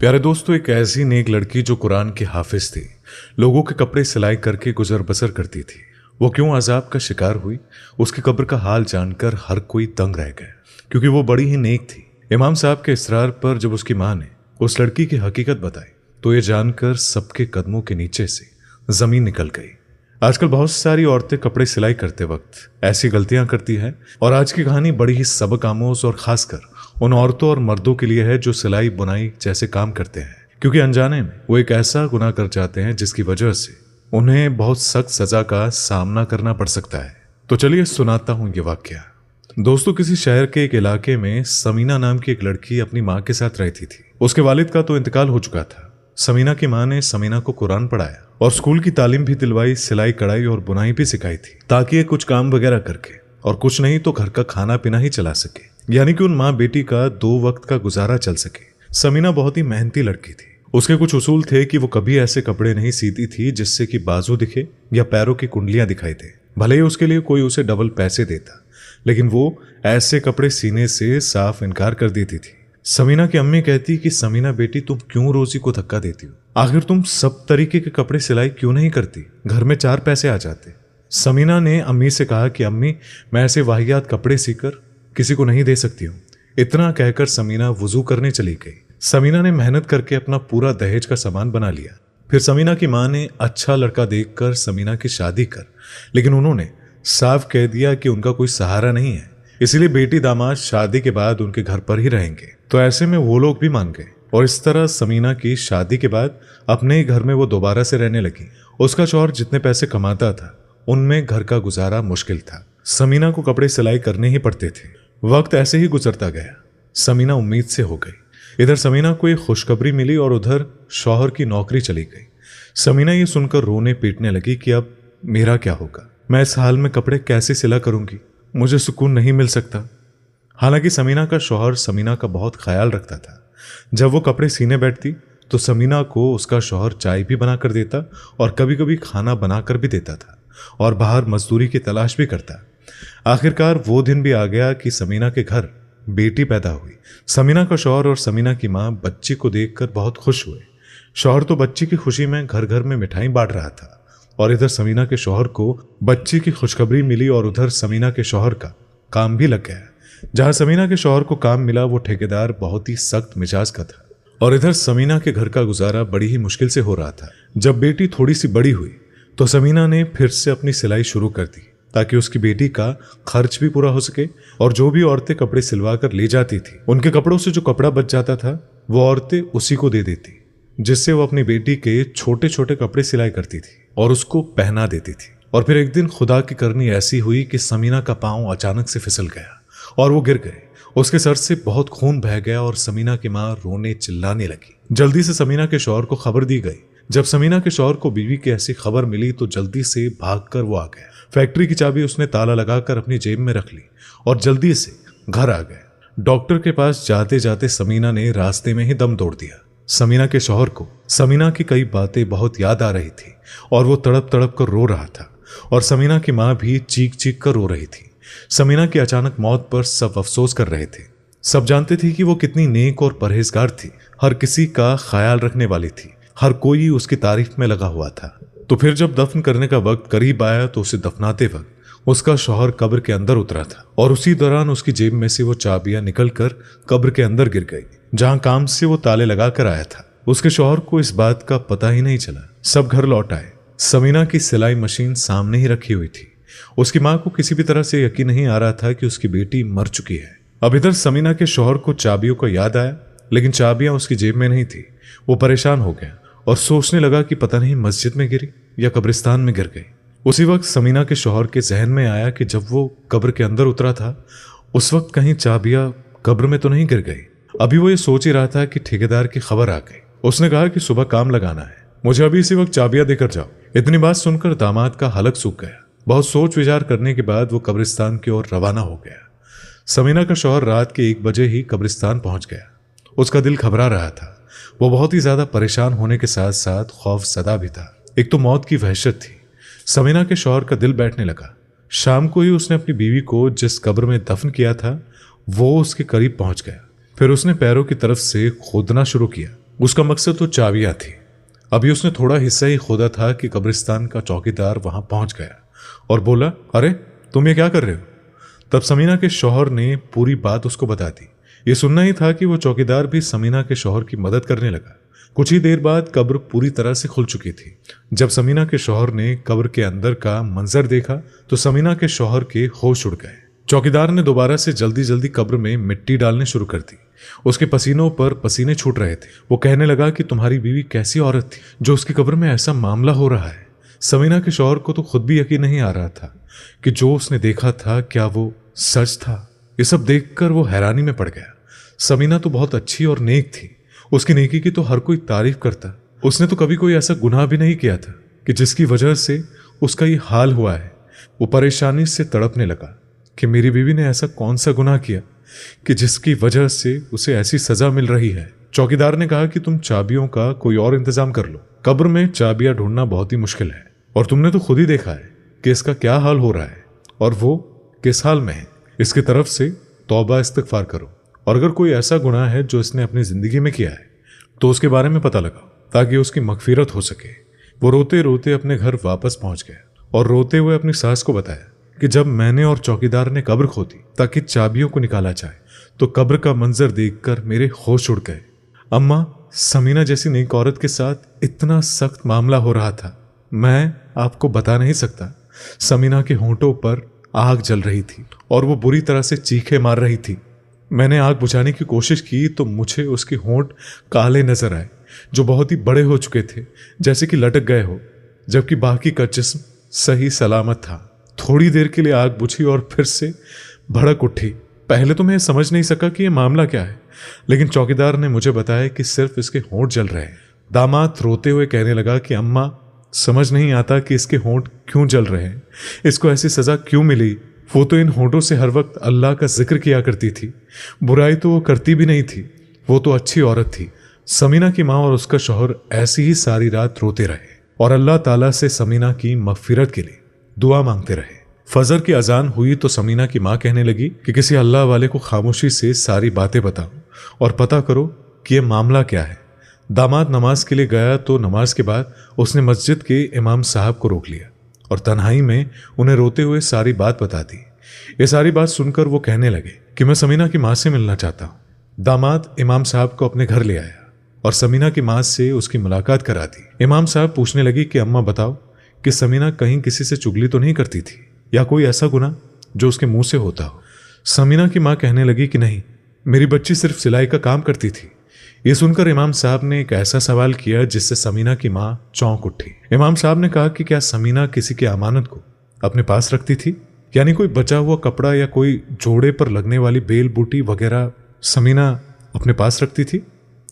प्यारे दोस्तों, एक ऐसी नेक लड़की जो कुरान की हाफिज थी, लोगों के कपड़े सिलाई करके गुजर बसर करती थी, वो क्यों अजाब का शिकार हुई। उसकी कब्र का हाल जानकर हर कोई दंग रह गया, क्योंकि वो बड़ी ही नेक थी। इमाम साहब के इसरार पर जब उसकी माँ ने उस लड़की की हकीकत बताई तो ये जानकर सबके कदमों के नीचे से जमीन निकल गई। आजकल बहुत सारी औरतें कपड़े सिलाई करते वक्त ऐसी गलतियां करती हैं, और आज की कहानी बड़ी ही सबक आमोज और खासकर उन औरतों और मर्दों के लिए है जो सिलाई बुनाई जैसे काम करते हैं, क्योंकि अनजाने में वो एक ऐसा गुनाह कर जाते हैं जिसकी वजह से उन्हें बहुत सख्त सजा का सामना करना पड़ सकता है। तो चलिए सुनाता हूं ये वाकया। दोस्तों, किसी शहर के एक इलाके में समीना नाम की एक लड़की अपनी माँ के साथ रहती थी। उसके वालिद का तो इंतकाल हो चुका था। समीना की माँ ने समीना को कुरान पढ़ाया और स्कूल की तालीम भी दिलवाई, सिलाई कढ़ाई और बुनाई भी सिखाई थी, ताकि ये कुछ काम वगैरह करके और कुछ नहीं तो घर का खाना पीना ही चला सके, यानी कि उन माँ बेटी का 2 वक्त का गुजारा चल सके। समीना बहुत ही मेहनती लड़की थी। उसके कुछ उसूल थे कि वो कभी ऐसे कपड़े नहीं सीती थी जिससे कि बाजू दिखे या पैरों की कुंडलियां दिखाई दे। भले ही उसके लिए कोई उसे डबल पैसे देता, लेकिन वो ऐसे कपड़े सीने से साफ इनकार कर देती थी। समीना की अम्मी कहती कि समीना बेटी, तुम क्यों रोजी को धक्का देती हो? आखिर तुम सब तरीके के कपड़े सिलाई क्यों नहीं करती? घर में 4 पैसे आ जाते। समीना ने अम्मी से कहा कि अम्मी, मैं ऐसे वाहियात कपड़े सीकर किसी को नहीं दे सकती हूँ। इतना कहकर समीना वुजू करने चली गई। समीना ने मेहनत करके अपना पूरा दहेज का सामान बना लिया। फिर समीना की माँ ने अच्छा लड़का देखकर समीना की शादी कर, लेकिन उन्होंने साफ कह दिया कि उनका कोई सहारा नहीं है, इसलिए बेटी दामाद शादी के बाद उनके घर पर ही रहेंगे। तो ऐसे में वो लोग भी मान गए और इस तरह समीना की शादी के बाद अपने ही घर में वो दोबारा से रहने लगी। उसका शौहर जितने पैसे कमाता था उनमें घर का गुजारा मुश्किल था। समीना को कपड़े सिलाई करने ही पड़ते थे। वक्त ऐसे ही गुजरता गया। समीना उम्मीद से हो गई। इधर समीना को एक खुशखबरी मिली और उधर शौहर की नौकरी चली गई। समीना ये सुनकर रोने पीटने लगी कि अब मेरा क्या होगा, मैं इस हाल में कपड़े कैसे सिला करूंगी, मुझे सुकून नहीं मिल सकता। हालांकि समीना का शौहर समीना का बहुत ख्याल रखता था। जब वो कपड़े सीने बैठती तो समीना को उसका शौहर चाय भी बना कर देता और कभी कभी खाना बनाकर भी देता था और बाहर मजदूरी की तलाश भी करता। आखिरकार वो दिन भी आ गया कि समीना के घर बेटी पैदा हुई। समीना का शौहर और समीना की माँ बच्ची को देखकर बहुत खुश हुए। शौहर तो बच्ची की खुशी में घर घर में मिठाई बांट रहा था और इधर समीना के शौहर को बच्ची की खुशखबरी मिली और उधर समीना के शौहर का काम भी लग गया। जहां समीना के शौहर को काम मिला वो ठेकेदार बहुत ही सख्त मिजाज का था और इधर समीना के घर का गुजारा बड़ी ही मुश्किल से हो रहा था। जब बेटी थोड़ी सी बड़ी हुई तो समीना ने फिर से अपनी सिलाई शुरू कर दी ताकि उसकी बेटी का खर्च भी पूरा हो सके, और जो भी औरतें कपड़े सिलवा कर ले जाती थी उनके कपड़ों से जो कपड़ा बच जाता था वो औरतें उसी को दे देती, जिससे वो अपनी बेटी के छोटे छोटे कपड़े सिलाई करती थी और उसको पहना देती थी। और फिर एक दिन खुदा की करनी ऐसी हुई कि समीना का पांव अचानक से फिसल गया और वो गिर गए। उसके सर से बहुत खून बह गया और समीना की माँ रोने चिल्लाने लगी। जल्दी से समीना के शौहर को खबर दी गई। जब समीना के शौहर को बीवी की ऐसी खबर मिली तो जल्दी से भागकर वो आ गया। फैक्ट्री की चाबी उसने ताला लगाकर अपनी जेब में रख ली और जल्दी से घर आ गया। डॉक्टर के पास जाते जाते समीना ने रास्ते में ही दम तोड़ दिया। समीना के शौहर को समीना की कई बातें बहुत याद आ रही थी और वो तड़प तड़प कर रो रहा था और समीना की माँ भी चीख चीख कर रो रही थी। समीना की अचानक मौत पर सब अफसोस कर रहे थे। सब जानते थे कि वो कितनी नेक और परहेजगार थी, हर किसी का ख्याल रखने वाली थी, हर कोई उसकी तारीफ में लगा हुआ था। तो फिर जब दफन करने का वक्त करीब आया तो उसे दफनाते वक्त उसका शौहर कब्र के अंदर उतरा था और उसी दौरान उसकी जेब में से वो चाबियां निकलकर कब्र के अंदर गिर गई, जहां काम से वो ताले लगा कर आया था। उसके शौहर को इस बात का पता ही नहीं चला। सब घर लौट आए। समीना की सिलाई मशीन सामने ही रखी हुई थी। उसकी माँ को किसी भी तरह से यकीन नहीं आ रहा था कि उसकी बेटी मर चुकी है। अब इधर समीना के शौहर को चाबियों का याद आया, लेकिन चाबियां उसकी जेब में नहीं थी। वो परेशान हो गया और सोचने लगा कि पता नहीं मस्जिद में गिरी या कब्रिस्तान में गिर गई। उसी वक्त समीना के शौहर के जहन में आया कि जब वो कब्र के अंदर उतरा था उस वक्त कहीं चाबियां कब्र में तो नहीं गिर गई। अभी वो ये सोच ही रहा था कि ठेकेदार की खबर आ गई। उसने कहा कि सुबह काम लगाना है, मुझे अभी इसी वक्त चाबियां देकर जाओ। इतनी बात सुनकर दामाद का हलक सूख गया। बहुत सोच विचार करने के बाद वो कब्रिस्तान की ओर रवाना हो गया। समीना का शौहर रात के 1 बजे ही कब्रिस्तान पहुंच गया। उसका दिल घबरा रहा था। वो बहुत ही ज्यादा परेशान होने के साथ साथ खौफ सदा भी था। एक तो मौत की वहशत थी। समीना के शौहर का दिल बैठने लगा। शाम को ही उसने अपनी बीवी को जिस कब्र में दफन किया था वो उसके करीब पहुंच गया। फिर उसने पैरों की तरफ से खोदना शुरू किया उसका मकसद तो चाबियां थी। अभी उसने थोड़ा हिस्सा ही खोदा था कि कब्रिस्तान का चौकीदार वहां पहुंच गया और बोला, अरे तुम ये क्या कर रहे हो? तब समीना के शौहर ने पूरी बात उसको बता दी। ये सुनना ही था कि वो चौकीदार भी समीना के शौहर की मदद करने लगा। कुछ ही देर बाद कब्र पूरी तरह से खुल चुकी थी। जब समीना के शौहर ने कब्र के अंदर का मंजर देखा तो समीना के शौहर के होश उड़ गए। चौकीदार ने दोबारा से जल्दी जल्दी कब्र में मिट्टी डालने शुरू कर दी। उसके पसीनों पर पसीने छूट रहे थे। वो कहने लगा कि तुम्हारी बीवी कैसी औरत थी जो उसकी कब्र में ऐसा मामला हो रहा है। समीना के शौहर को तो खुद भी यकीन नहीं आ रहा था कि जो उसने देखा था क्या वो सच था। ये सब देखकर वो हैरानी में पड़ गया। समीना तो बहुत अच्छी और नेक थी। उसकी नेकी की तो हर कोई तारीफ करता। उसने तो कभी कोई ऐसा गुनाह भी नहीं किया था कि जिसकी वजह से उसका ये हाल हुआ है। वो परेशानी से तड़पने लगा कि मेरी बीवी ने ऐसा कौन सा गुनाह किया कि जिसकी वजह से उसे ऐसी सजा मिल रही है। चौकीदार ने कहा कि तुम चाबियों का कोई और इंतजाम कर लो। कब्र में चाबियां ढूंढना बहुत ही मुश्किल है और तुमने तो खुद ही देखा है कि इसका क्या हाल हो रहा है और वो किस हाल में है। इसकी तरफ से तौबा इस्तिगफार करो और अगर कोई ऐसा गुनाह है जो इसने अपनी जिंदगी में किया है तो उसके बारे में पता लगाओ ताकि उसकी मगफिरत हो सके। वो रोते रोते अपने घर वापस पहुंच गया और रोते हुए अपनी सास को बताया कि जब मैंने और चौकीदार ने कब्र खोदी ताकि चाबियों को निकाला जाए तो कब्र का मंजर देखकर मेरे होश उड़ गए। अम्मा, समीना जैसी नेक औरत के साथ इतना सख्त मामला हो रहा था, मैं आपको बता नहीं सकता। समीना के होंठों पर आग जल रही थी और वो बुरी तरह से चीखें मार रही थी। मैंने आग बुझाने की कोशिश की तो मुझे उसके होंठ काले नजर आए जो बहुत ही बड़े हो चुके थे, जैसे कि लटक गए हो, जबकि बाकी का जिस्म सही सलामत था। थोड़ी देर के लिए आग बुझी और फिर से भड़क उठी। पहले तो मैं समझ नहीं सका कि यह मामला क्या है, लेकिन चौकीदार ने मुझे बताया कि सिर्फ इसके होंठ जल रहे हैं। दामाद रोते हुए कहने लगा कि अम्मा, समझ नहीं आता कि इसके होंठ क्यों जल रहे हैं, इसको ऐसी सजा क्यों मिली। वो तो इन होंठों से हर वक्त अल्लाह का जिक्र किया करती थी, बुराई तो वो करती भी नहीं थी। वो तो अच्छी औरत थी। समीना की माँ और उसका शौहर ऐसी ही सारी रात रोते रहे और अल्लाह ताला से समीना की मगफिरत के लिए दुआ मांगते रहे। फजर की अजान हुई तो समीना की माँ कहने लगी कि किसी अल्लाह वाले को खामोशी से सारी बातें बताओ और पता करो कि यह मामला क्या है। दामाद नमाज के लिए गया तो नमाज के बाद उसने मस्जिद के इमाम साहब को रोक लिया और तन्हाई में उन्हें रोते हुए सारी बात बता दी। ये सारी बात सुनकर वो कहने लगे कि मैं समीना की माँ से मिलना चाहता हूँ। दामाद इमाम साहब को अपने घर ले आया और समीना की माँ से उसकी मुलाकात करा दी। इमाम साहब पूछने लगी कि अम्मा बताओ कि समीना कहीं किसी से चुगली तो नहीं करती थी या कोई ऐसा गुनाह जो उसके मुंह से होता हो। समीना की माँ कहने लगी कि नहीं, मेरी बच्ची सिर्फ सिलाई का काम करती थी। ये सुनकर इमाम साहब ने एक ऐसा सवाल किया जिससे समीना की माँ चौंक उठी। इमाम साहब ने कहा कि क्या समीना किसी की अमानत को अपने पास रखती थी, यानी कोई बचा हुआ कपड़ा या कोई जोड़े पर लगने वाली बेल बूटी वगैरह समीना अपने पास रखती थी।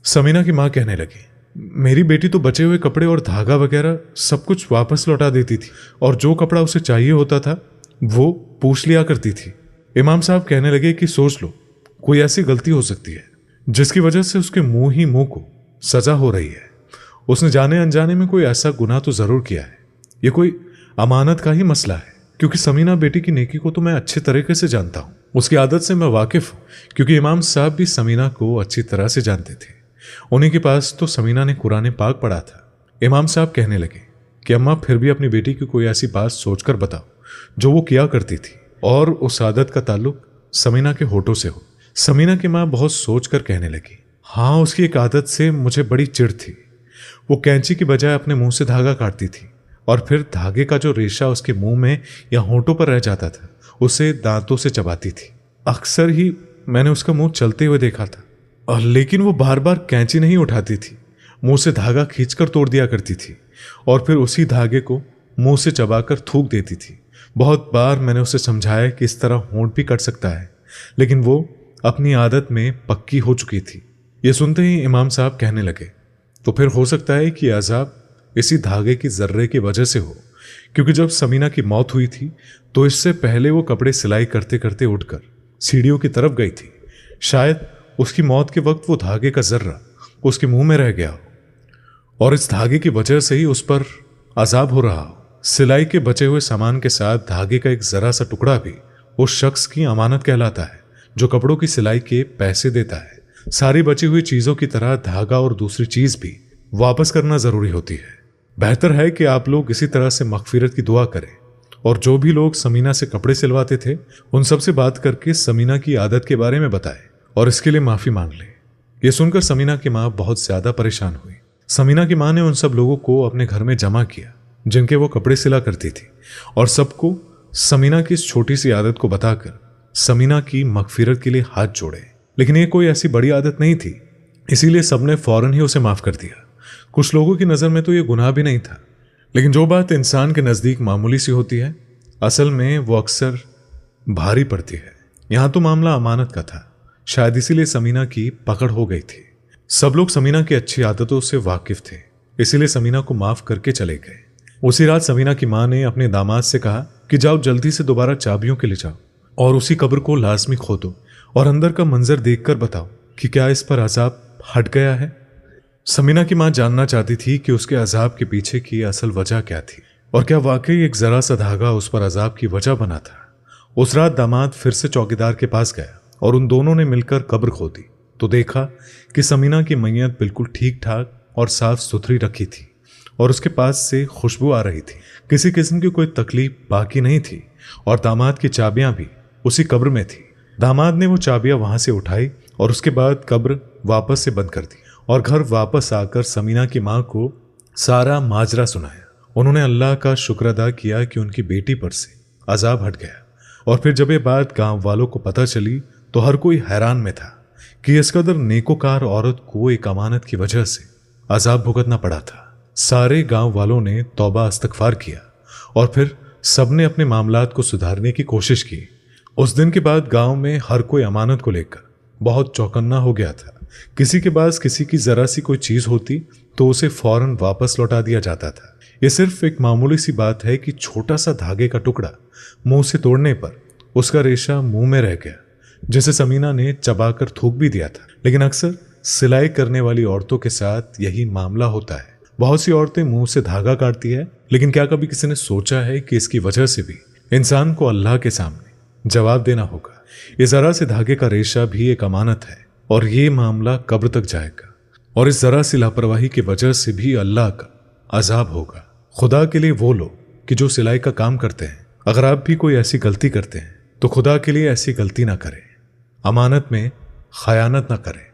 समीना की माँ कहने लगी, मेरी बेटी तो बचे हुए कपड़े और धागा वगैरह सब कुछ वापस लौटा देती थी और जो कपड़ा उसे चाहिए होता था वो पूछ लिया करती थी। इमाम साहब कहने लगे कि सोच लो, कोई ऐसी गलती हो सकती है जिसकी वजह से उसके मुंह ही मुंह को सजा हो रही है। उसने जाने अनजाने में कोई ऐसा गुनाह तो जरूर किया है। ये कोई अमानत का ही मसला है, क्योंकि समीना बेटी की नेकी को तो मैं अच्छे तरीके से जानता हूँ, उसकी आदत से मैं वाकिफ हूँ, क्योंकि इमाम साहब भी समीना को अच्छी तरह से जानते थे। उन्हीं के पास तो समीना ने कुरान पाक पढ़ा था। इमाम साहब कहने लगे कि अम्मा फिर भी अपनी बेटी की कोई ऐसी बात सोचकर बताओ जो वो किया करती थी और उस आदत का ताल्लुक समीना के होठों से हो। समीना की माँ बहुत सोचकर कहने लगी, हाँ, उसकी एक आदत से मुझे बड़ी चिढ़ थी। वो कैंची की बजाय अपने मुंह से धागा काटती थी और फिर धागे का जो रेशा उसके मुंह में या होंठों पर रह जाता था उसे दांतों से चबाती थी। अक्सर ही मैंने उसका मुंह चलते हुए देखा था, लेकिन वो बार बार कैंची नहीं उठाती थी, मुंह से धागा खींचकर तोड़ दिया करती थी और फिर उसी धागे को मुंह से चबाकर थूक देती थी। बहुत बार मैंने उसे समझाया कि इस तरह होंठ भी कट सकता है, लेकिन वो अपनी आदत में पक्की हो चुकी थी। ये सुनते ही इमाम साहब कहने लगे, तो फिर हो सकता है कि अजाब इसी धागे की जर्रे की वजह से हो, क्योंकि जब समीना की मौत हुई थी तो इससे पहले वो कपड़े सिलाई करते करते उठकर सीढ़ियों की तरफ गई थी। शायद उसकी मौत के वक्त वो धागे का जर्रा उसके मुंह में रह गया हो और इस धागे की वजह से ही उस पर अजाब हो रहा हो। सिलाई के बचे हुए सामान के साथ धागे का एक जरा सा टुकड़ा भी उस शख्स की अमानत कहलाता है जो कपड़ों की सिलाई के पैसे देता है सारी बची हुई चीजों की तरह धागा और दूसरी चीज भी वापस करना जरूरी होती है। बेहतर है कि आप लोग इसी तरह से मगफिरत की दुआ करें। और जो भी लोग समीना से कपड़े सिलवाते थे उन सब से बात करके समीना की आदत के बारे में बताएं और इसके लिए माफी मांग लें। यह सुनकर समीना की माँ बहुत ज्यादा परेशान हुई। समीना की माँ ने उन सब लोगों को अपने घर में जमा किया जिनके वो कपड़े सिला करती थी और सबको समीना की इस छोटी सी आदत को बताकर समीना की मगफिरत के लिए हाथ जोड़े। लेकिन ये कोई ऐसी बड़ी आदत नहीं थी, इसीलिए सबने फौरन ही उसे माफ कर दिया। कुछ लोगों की नज़र में तो ये गुनाह भी नहीं था, लेकिन जो बात इंसान के नज़दीक मामूली सी होती है असल में वो अक्सर भारी पड़ती है। यहाँ तो मामला अमानत का था, शायद इसीलिए समीना की पकड़ हो गई थी। सब लोग समीना की अच्छी आदतों से वाकिफ थे, इसीलिए समीना को माफ करके चले गए। उसी रात समीना की माँ ने अपने दामाद से कहा कि जाओ जल्दी से दोबारा चाबियों के ले जाओ और उसी कब्र को लाजमी खोदो और अंदर का मंजर देखकर बताओ कि क्या इस पर अजाब हट गया है। समीना की माँ जानना चाहती थी कि उसके अजाब के पीछे की असल वजह क्या थी और क्या वाकई एक जरा सा धागा उस पर अजाब की वजह बना था। उस रात दामाद फिर से चौकीदार के पास गया और उन दोनों ने मिलकर कब्र खोदी तो देखा कि समीना की मैयत बिल्कुल ठीक ठाक और साफ सुथरी रखी थी और उसके पास से खुशबू आ रही थी। किसी किस्म की कोई तकलीफ बाकी नहीं थी और दामाद की चाबियां भी उसी कब्र में थी। दामाद ने वो चाबियां वहां से उठाई और उसके बाद कब्र वापस से बंद कर दी और घर वापस आकर समीना की माँ को सारा माजरा सुनाया। उन्होंने अल्लाह का शुक्र अदा किया कि उनकी बेटी पर से अजाब हट गया। और फिर जब ये बात गांव वालों को पता चली तो हर कोई हैरान में था कि इस कदर नेकोकार औरत को एक अमानत की वजह से अजाब भुगतना पड़ा था। सारे गांव वालों ने तौबा इस्तगफार किया और फिर सबने अपने मामलात को सुधारने की कोशिश की। उस दिन के बाद गांव में हर कोई अमानत को लेकर बहुत चौकन्ना हो गया था। किसी के पास किसी की जरा सी कोई चीज होती तो उसे फौरन वापस लौटा दिया जाता था। यह सिर्फ एक मामूली सी बात है कि छोटा सा धागे का टुकड़ा मुंह से तोड़ने पर उसका रेशा मुंह में रह गया, जिसे समीना ने चबाकर थूक भी दिया था। लेकिन अक्सर सिलाई करने वाली औरतों के साथ यही मामला होता है। बहुत सी औरतें मुंह से धागा काटती है, लेकिन क्या कभी किसी ने सोचा है कि इसकी वजह से भी इंसान को अल्लाह के सामने जवाब देना होगा। ये जरा से धागे का रेशा भी एक अमानत है और ये मामला कब्र तक जाएगा और इस जरा सी लापरवाही की वजह से भी अल्लाह का अजाब होगा। खुदा के लिए वो लोग कि जो सिलाई का काम करते हैं, अगर आप भी कोई ऐसी गलती करते हैं तो खुदा के लिए ऐसी गलती ना करें, अमानत में खयानत ना करें।